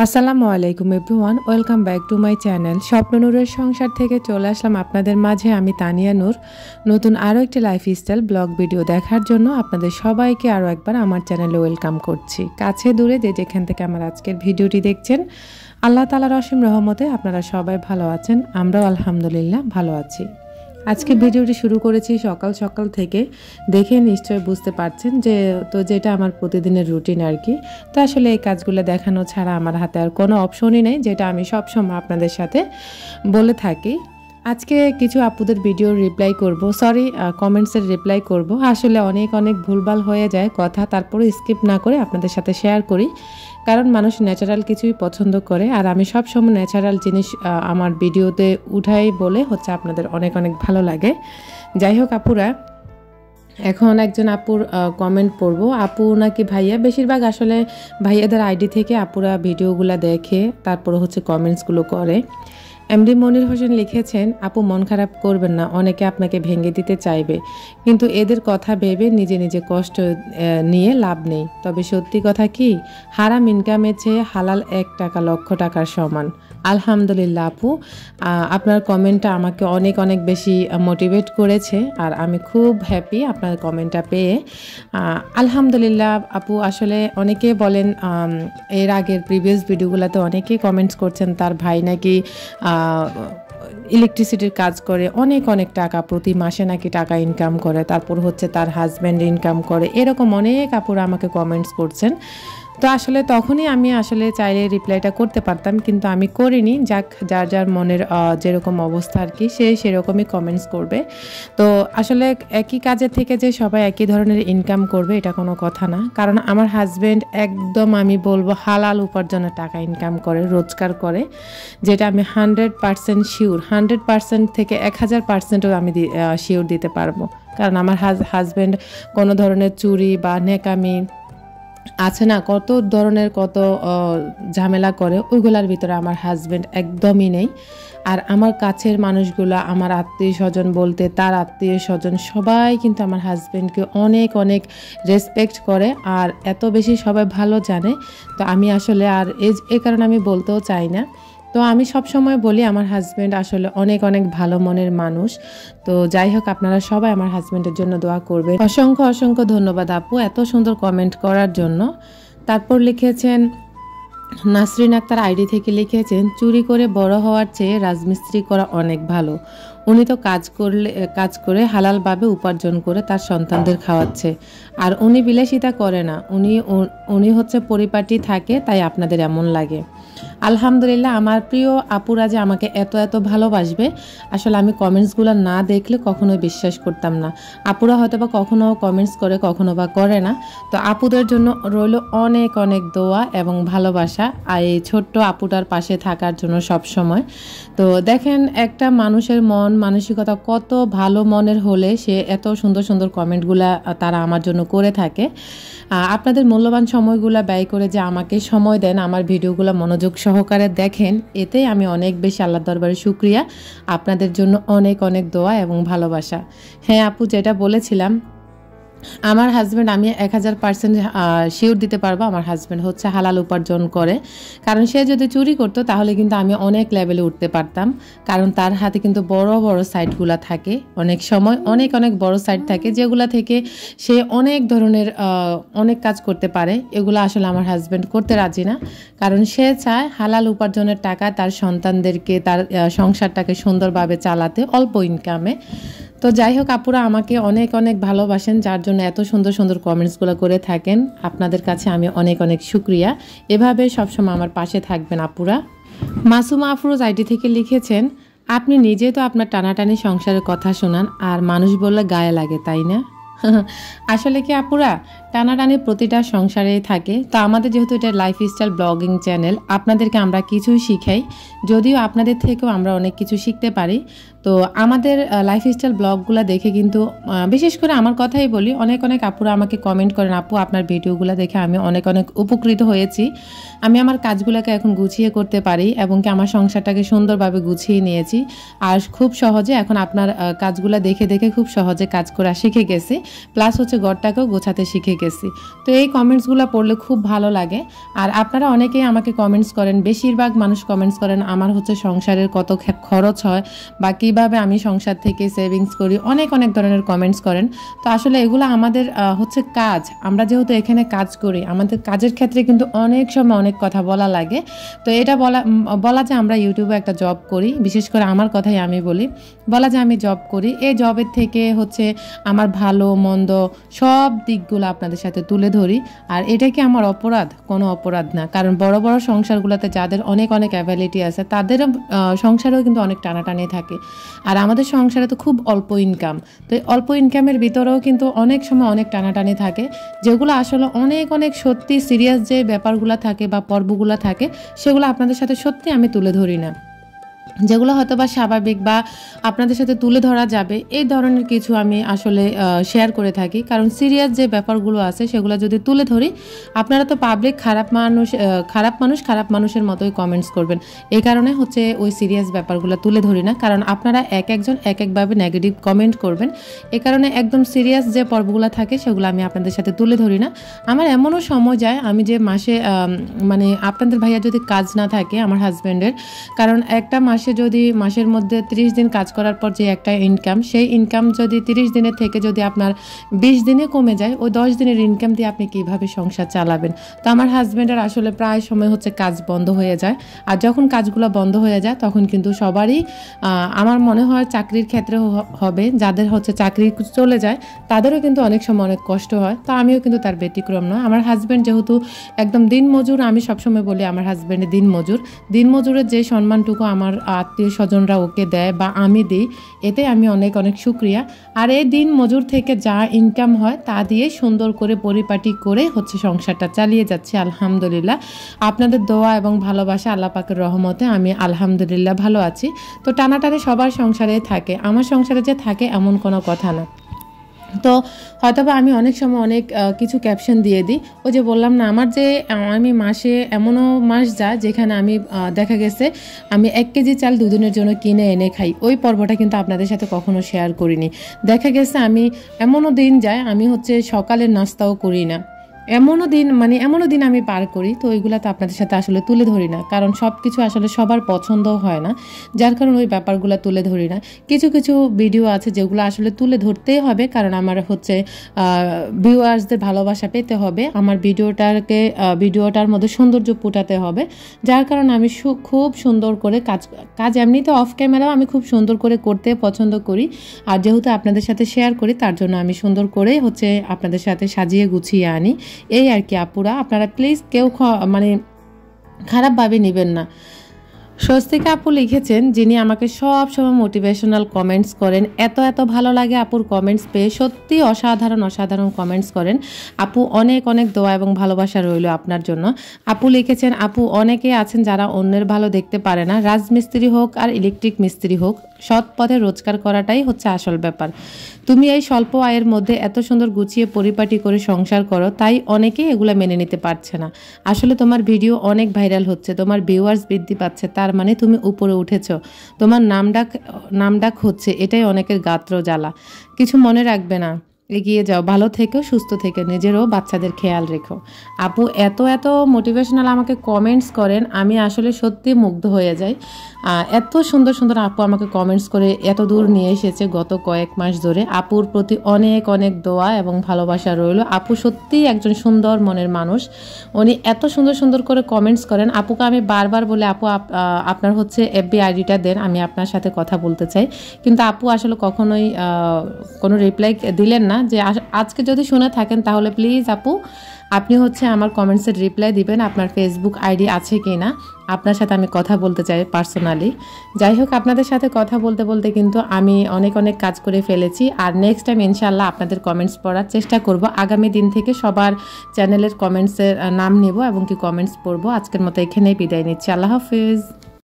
আসসালামু আলাইকুম everyone, welcome back to my channel স্বপ্ন নূরের সংসার থেকে চলে আসলাম আপনাদের মাঝে। আমি তানিয়া নূর, নতুন আরও একটি লাইফস্টাইল ব্লগ ভিডিও দেখার জন্য আপনাদের সবাইকে আরও একবার আমার চ্যানেলে ওয়েলকাম করছি। কাছে দূরে যেখান থেকে আমার আজকের ভিডিওটি দেখছেন, আল্লাহ তাআলার অসীম রহমতে আপনারা সবাই ভালো আছেন, আমরাও আলহামদুলিল্লাহ ভালো আছি। আজকে ভিডিওটি শুরু করেছি সকাল সকাল থেকে, দেখে নিশ্চয় বুঝতে পারছেন যেটা আমার প্রতিদিনের রুটিন আর কি। তো আসলে এই কাজগুলো দেখানো ছাড়া আমার হাতে আর কোনো অপশনই নেই, যেটা আমি সবসময় আপনাদের সাথে বলে থাকি। আজকে কিছু আপুদের ভিডিওর রিপ্লাই করব, কমেন্টসের রিপ্লাই করব। আসলে অনেক ভুলভাল হয়ে যায় কথা, তারপরে স্কিপ না করে আপনাদের সাথে শেয়ার করি, কারণ মানুষ ন্যাচারাল কিছুই পছন্দ করে। আর আমি সবসময় ন্যাচারাল জিনিস আমার ভিডিওতে উঠাই বলে আপনাদের অনেক ভালো লাগে। যাই হোক আপুরা, এখন একজন আপুর কমেন্ট পড়বো। আপু নাকি ভাইয়া, বেশিরভাগ আসলে ভাইয়াদের আইডি থেকে আপুরা ভিডিওগুলো দেখে তারপর কমেন্টসগুলো করে। এমডি মনির হোসেন লিখেছেন, আপু মন খারাপ করবেন না, অনেকে আপনাকে ভেঙে দিতে চাইবে, কিন্তু এদের কথা ভেবে নিজে কষ্ট নিয়ে লাভ নেই। তবে সত্যি কথা কি, হারাম ইনকামের চেয়ে হালাল 1 টাকা লক্ষ টাকার সমান। আলহামদুলিল্লাহ আপু, আপনার কমেন্টটা আমাকে অনেক বেশি মোটিভেট করেছে, আর আমি খুব হ্যাপি আপনার কমেন্টটা পেয়ে। আলহামদুলিল্লাহ আপু, আসলে অনেকে বলেন, এর আগের প্রিভিয়াস ভিডিওগুলোতে অনেকেই কমেন্টস করছেন তার ভাই নাকি ইলেকট্রিসিটির কাজ করে, অনেক টাকা প্রতি মাসে নাকি টাকা ইনকাম করে, তারপর তার হাজব্যান্ড ইনকাম করে, এরকম অনেক আপুরা আমাকে কমেন্টস করছেন। তো আসলে তখনই আমি চাইলে রিপ্লাইটা করতে পারতাম, কিন্তু আমি করিনি। যাক, যার মনের যেরকম অবস্থা আর কি, সে সেরকমই কমেন্টস করবে। তো আসলে একই কাজের থেকে যে সবাই একই ধরনের ইনকাম করবে এটা কোনো কথা না, কারণ আমার হাজব্যান্ড একদম আমি বলবো হালাল উপার্জনের টাকা ইনকাম করে, রোজগার করে, যেটা আমি 100% শিওর, 100% থেকে 1000%ও আমি শিওর দিতে পারবো। কারণ আমার হাজব্যান্ড কোনো ধরনের চুরি বা নেকামি আছে না, কত ধরনের কত ঝামেলা করে, ওইগুলার ভিতরে আমার হাজব্যান্ড একদমই নেই। আর আমার কাছের মানুষগুলো, আমার আত্মীয় স্বজন বলতে তার আত্মীয় স্বজন সবাই কিন্তু আমার হাজব্যান্ডকে অনেক রেসপেক্ট করে, আর এত বেশি সবাই ভালো জানে। তো আমি আসলে আর এই কারণে আমি বলতেও চাই না। তো আমি সব সময় বলি আমার হাজব্যান্ড আসলে অনেক ভালো মনের মানুষ। তো যাই হোক, আপনারা সবাই আমার হাজব্যান্ডের জন্য দোয়া করবেন। অসংখ্য ধন্যবাদ আপু এত সুন্দর কমেন্ট করার জন্য। তারপর লিখেছেন নাসরিন আক্তার আইডি থেকে লিখেছেন, চুরি করে বড় হওয়ার চেয়ে রাজমিস্ত্রি করা অনেক ভালো। উনি তো কাজ করে হালালভাবে উপার্জন করে তার সন্তানদের খাওয়াচ্ছে, আর উনি বিলাসিতা করে না, উনি পরিপাটি থাকে, তাই আপনাদের এমন লাগে। আলহামদুলিল্লাহ, আমার প্রিয় আপুরা যে আমাকে এত ভালোবাসবে, আসলে আমি কমেন্টসগুলো না দেখলে কখনোই বিশ্বাস করতাম না। আপুরা হয়তো বা কখনো কমেন্টস করে, কখনো বা করে না। তো আপুদের জন্য রইল অনেক দোয়া এবং ভালোবাসা, আর এই ছোট্ট আপুটার পাশে থাকার জন্য সব সময়। তো দেখেন, একটা মানুষের মন মানসিকতা কত ভালো মনের হলে সে এত সুন্দর কমেন্টগুলা তারা আমার জন্য করে থাকে। আপনাদের মূল্যবান সময়গুলো ব্যয় করে যে আমাকে সময় দেন, আমার ভিডিওগুলো মনোযোগ সহকারে দেখেন, এতে আমি অনেক বেশি আল্লাহর দরবারে শুকরিয়া। আপনাদের জন্য অনেক দোয়া এবং ভালোবাসা। হ্যাঁ আপু, যেটা বলেছিলাম, আমার হাজব্যান্ড, আমি 1000% শিওর দিতে পারবো আমার হাজব্যান্ড হালাল উপার্জন করে। কারণ সে যদি চুরি করতো তাহলে কিন্তু আমি অনেক লেভেলে উঠতে পারতাম, কারণ তার হাতে কিন্তু বড় সাইটগুলো থাকে, অনেক সময় অনেক বড় সাইট থাকে, যেগুলা থেকে সে অনেক ধরনের অনেক কাজ করতে পারে। এগুলো আসলে আমার হাজব্যান্ড করতে রাজি না, কারণ সে চায় হালাল উপার্জনের টাকা তার সন্তানদেরকে, তার সংসারটাকে সুন্দরভাবে চালাতে, অল্প ইনকামে। তো যাই হোক আপুরা, আমাকে অনেক ভালোবাসেন, যার জন্য এত সুন্দর কমেন্টসগুলো করে থাকেন। আপনাদের কাছে আমি অনেক শুকরিয়া। এভাবে সবসময় আমার পাশে থাকবেন আপুরা। মাসুমা আফরোজ আইডি থেকে লিখেছেন, আপনি নিজে তো আপনার টানাটানি সংসারের কথা শোনান, আর মানুষ বললে গায়ে লাগে, তাই না? আসলে কি আপুরা, টানাটানি প্রতিটা সংসারেই থাকে। তো আমাদের যেহেতু এটা লাইফস্টাইল ব্লগিং চ্যানেল, আপনাদেরকে আমরা কিছুই শিখাই, যদিও আপনাদের থেকেও আমরা অনেক কিছু শিখতে পারি। তো আমাদের লাইফস্টাইল ব্লগগুলো দেখে কিন্তু, বিশেষ করে আমার কথাই বলি, অনেক আপুরা আমাকে কমেন্ট করেন, আপু আপনার ভিডিওগুলো দেখে আমি অনেক উপকৃত হয়েছি, আমি আমার কাজগুলোকে এখন গুছিয়ে করতে পারি, এবং কি আমার সংসারটাকে সুন্দরভাবে গুছিয়ে নিয়েছি, আর খুব সহজে এখন আপনার কাজগুলো দেখে খুব সহজে কাজ করা শিখে গেছি, প্লাস ঘরটাকেও গোছাতে শিখে দেখেছি। তো এই কমেন্টসগুলো পড়লে খুব ভালো লাগে। আর আপনারা অনেকেই আমাকে কমেন্টস করেন, বেশিরভাগ মানুষ কমেন্টস করেন আমার হচ্ছে সংসারের কত খরচ হয় বা কিভাবে আমি সংসার থেকে সেভিংস করি, অনেক অনেক ধরনের কমেন্টস করেন। তো আসলে এগুলো আমাদের হচ্ছে কাজ, আমরা যেহেতু এখানে কাজ করি, আমাদের কাজের ক্ষেত্রে কিন্তু অনেক সময় অনেক কথা বলা লাগে। তো এটা বলা যায় আমরা ইউটিউবে একটা জব করি, বিশেষ করে আমার কথাই আমি বলি, বলা যায় আমি জব করি। এই জবের থেকে হচ্ছে আমার ভালো মন্দ সব দিকগুলো আপনাদের সাথে তুলে ধরি। আর এটা কি আমার অপরাধ? কোনো অপরাধ না, কারণ বড় বড় সংসারগুলোতে যাদের অনেক অনেক অ্যাবিলিটি আছে তাদেরও সংসারেও কিন্তু অনেক টানাটানি থাকে। আর আমাদের সংসারে তো খুব অল্প ইনকাম, তো অল্প ইনকামের ভিতরেও কিন্তু অনেক সময় অনেক টানাটানি থাকে, যেগুলো আসলে অনেক অনেক সত্যি সিরিয়াস যে ব্যাপারগুলো থাকে বা পর্বগুলো থাকে সেগুলো আপনাদের সাথে সত্যি আমি তুলে ধরি না। যেগুলো হয়তো বা স্বাভাবিক বা আপনাদের সাথে তুলে ধরা যাবে এই ধরনের কিছু আমি আসলে শেয়ার করে থাকি, কারণ সিরিয়াস যে ব্যাপারগুলো আছে সেগুলো যদি তুলে ধরি আপনারা তো পাবলিক খারাপ খারাপ মানুষের মতোই কমেন্টস করবেন। এই কারণে হচ্ছে ওই সিরিয়াস ব্যাপারগুলো তুলে ধরি না, কারণ আপনারা একজন এক একভাবে নেগেটিভ কমেন্ট করবেন। এই কারণে একদম সিরিয়াস যে পর্বগুলো থাকে সেগুলো আমি আপনাদের সাথে তুলে ধরি না। আমার এমনও সময় যায় আমি যে মাসে মানে আপনাদের ভাইয়া যদি কাজ না থাকে আমার হাজব্যান্ডের, কারণ একটা মাসের মধ্যে 30 দিন কাজ করার পর যে একটা ইনকাম, সেই ইনকাম যদি 30 দিনের থেকে যদি আপনার 20 দিনে কমে যায়, ওই 10 দিনের ইনকাম দিয়ে আপনি কিভাবে সংসার চালাবেন? তো আমার হাজব্যান্ডের আসলে প্রায় সময় হচ্ছে কাজ বন্ধ হয়ে যায়। আর যখন কাজগুলো বন্ধ হয়ে যায় তখন কিন্তু সবারই আমার মনে হয় চাকরির ক্ষেত্রে হবে, যাদের হচ্ছে চাকরি চলে যায় তাদেরও কিন্তু অনেক সময় অনেক কষ্ট হয়। তো আমিও কিন্তু তার ব্যতিক্রম নয়। আমার হাজব্যান্ড যেহেতু একদম দিনমজুর, আমি সবসময় বলি আমার হাজব্যান্ডের দিনমজুরের যে সম্মানটুকু আমার আত্মীয় স্বজনরা ওকে দেয় বা আমি দিই, এতে আমি অনেক অনেক শুকরিয়া। আর এই দিন মজুর থেকে যা ইনকাম হয় তা দিয়ে সুন্দর করে পরিপাটি করে হচ্ছে সংসারটা চালিয়ে যাচ্ছি আলহামদুলিল্লাহ। আপনাদের দোয়া এবং ভালোবাসা, আল্লাহ পাকের রহমতে আমি আলহামদুলিল্লাহ ভালো আছি। তো টানাটানি সবার সংসারে থাকে, আমার সংসারে যে থাকে এমন কোনো কথা না। তো হয়তোবা আমি অনেক সময় অনেক কিছু ক্যাপশন দিয়ে দিই। ওই যে বললাম না, আমি মাসে এমনও মাস যায় যেখানে আমি দেখা গেছে আমি 1 কেজি চাল 2 দিনের জন্য কিনে এনে খাই। ওই পর্বটা কিন্তু আপনাদের সাথে কখনো শেয়ার করিনি। দেখা গেছে আমি এমনও দিন যায় আমি হচ্ছে সকালের নাস্তাও করি না, এমনও দিন আমি পার করি। তো ওইগুলো তো আপনাদের সাথে আসলে তুলে ধরি না, কারণ সব কিছু আসলে সবার পছন্দও হয় না, যার কারণে ওই ব্যাপারগুলো তুলে ধরি না। কিছু কিছু ভিডিও আছে যেগুলো আসলে তুলে ধরতেই হবে, কারণ আমার হচ্ছে ভিউয়ার্সদের ভালোবাসা পেতে হবে, আমার ভিডিওটার মধ্যে সৌন্দর্য ফুটাতে হবে, যার কারণে আমি খুব সুন্দর করে কাজ এমনিতে অফ ক্যামেরাও আমি খুব সুন্দর করে করতে পছন্দ করি। আর যেহেতু আপনাদের সাথে শেয়ার করি তার জন্য আমি সুন্দর করে হচ্ছে আপনাদের সাথে সাজিয়ে গুছিয়ে আনি। এই আর কি আপুরা, আপনারা প্লিজ কেউ খারাপভাবে নেবেন না। স্বস্তিকা আপু লিখেছেন, যিনি আমাকে সব সময় মোটিভেশনাল কমেন্টস করেন, এত ভালো লাগে আপুর কমেন্টস পেয়ে, সত্যি অসাধারণ কমেন্টস করেন আপু। অনেক অনেক দোয়া এবং ভালোবাসা রইল আপনার জন্য। আপু লিখেছেন, আপু অনেকে আছেন যারা অন্যের ভালো দেখতে পারে না, রাজমিস্ত্রি হোক আর ইলেকট্রিক মিস্ত্রি হোক, সৎ পথে রোজগার করাটাই হচ্ছে আসল ব্যাপার। তুমি এই স্বল্প আয়ের মধ্যে এত সুন্দর গুছিয়ে পরিপাটি করে সংসার করো, তাই অনেকেই এগুলো মেনে নিতে পারছে না। আসলে তোমার ভিডিও অনেক ভাইরাল হচ্ছে, তোমার ভিউয়ার্স বৃদ্ধি পাচ্ছে, তার মানে তুমি উপরে উঠেছো, তোমার নামডাক হচ্ছে, এটাই অনেকের গাত্র জ্বালা। কিছু মনে রাখবে না, এগিয়ে যাও, ভালো থেকো, সুস্থ থেকো, নিজেরও বাচ্চাদের খেয়াল রেখো। আপু এত মোটিভেশনাল আমাকে কমেন্টস করেন, আমি আসলে সত্যি মুগ্ধ হয়ে যাই। এত সুন্দর আপু আমাকে কমেন্টস করে এত দূর নিয়ে এসেছে গত কয়েক মাস ধরে। আপুর প্রতি অনেক অনেক দোয়া এবং ভালোবাসা রইল। আপু সত্যিই একজন সুন্দর মনের মানুষ, উনি এত সুন্দর করে কমেন্টস করেন। আপুকে আমি বারবার বলে, আপু আপনার হচ্ছে FB আইডিটা দেন, আমি আপনার সাথে কথা বলতে চাই, কিন্তু আপু আসলে কখনোই কোনো রিপ্লাই দিলেন না। যে আজকে যদি শুনে থাকেন তাহলে প্লিজ আপু আপনি হচ্ছে আমার কমেন্টসের রিপ্লাই দিবেন, আপনার ফেসবুক আইডি আছে কি না, আপনার সাথে আমি কথা বলতে চাই পার্সোনালি। যাই হোক, আপনাদের সাথে কথা বলতে কিন্তু আমি অনেক কাজ করে ফেলেছি। আর নেক্সট টাইম ইনশাল্লাহ আপনাদের কমেন্টস পড়ার চেষ্টা করব। আগামী দিন থেকে সবার চ্যানেলের কমেন্টসের নাম নেব এবং কি কমেন্টস পড়বো। আজকের মতো এখানেই বিদায় নিচ্ছি। আল্লাহ হাফেজ।